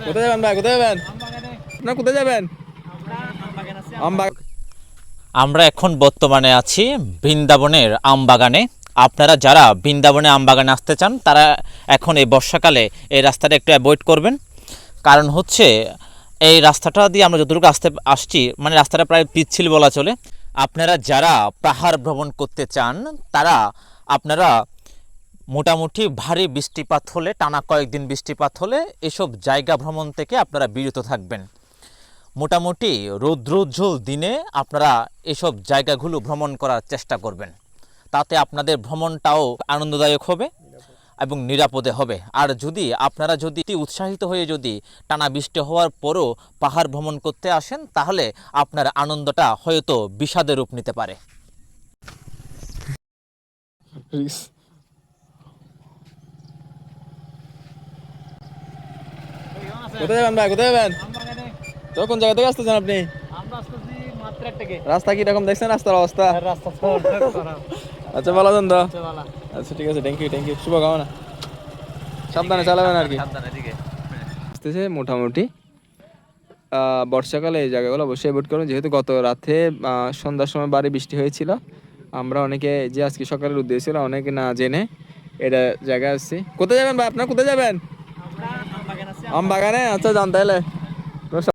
কোথায় যাবেন ভাই, কোথায় যাবেন? আপনার কোথায় যাবেন? আমরা এখন বর্তমানে আছি বৃন্দাবনের আমবাগানে। আপনারা যারা বৃন্দাবনে আমবাগানে আসতে চান তারা এখন এই বর্ষাকালে এই রাস্তাটা একটু অ্যাভয়েড করবেন। কারণ হচ্ছে এই রাস্তাটা দিয়ে আমরা যতটুকু আসছি মানে রাস্তাটা প্রায় পিচ্ছিল বলা চলে। আপনারা যারা পাহাড় ভ্রমণ করতে চান তারা আপনারা মোটামুটি ভারী বৃষ্টিপাত হলে, টানা কয়েকদিন বৃষ্টিপাত হলে এসব জায়গা ভ্রমণ থেকে আপনারা বিরত থাকবেন। মোটামুটি রৌদ্রোজ্জ্বল দিনে আপনারা এসব জায়গাগুলো ভ্রমণ করার চেষ্টা করবেন। তাতে আপনাদের ভ্রমণটাও আনন্দদায়ক হবে এবং নিরাপদে হবে। আর যদি আপনারা উৎসাহিত হয়ে যদি টানা বৃষ্টি হওয়ার পরও পাহাড় ভ্রমণ করতে আসেন তাহলে আপনার আনন্দটা হয়তো বিষাদে রূপ নিতে পারে। কোথায় যাবেন ভাই, কোথায় যাবেন? তো কোন জায়গা থেকে আসতেছেন আপনি? রাস্তা কি রকম দেখছেন রাস্তার অবস্থা? আচ্ছা ভালো আছেন তো? আচ্ছা ঠিক আছে, থ্যাংক ইউ শুভকামনা। সাবধানে চালাবেন আর কি। আসতেছে মোটামুটি বর্ষাকালে এই জায়গাগুলো অবশ্যই অ্যাভয়েড করুন, যেহেতু গত রাতে সন্ধ্যার সময় ভারী বৃষ্টি হয়েছিল। আমরা অনেকে যে আজকে সকালের উদ্দেশ্য ছিল অনেকে না জেনে এটা জায়গায় আসছি। কোথায় যাবেন ভাই, আপনার কোথায় যাবেন? আম বাগানে, আচ্ছা যান তাহলে।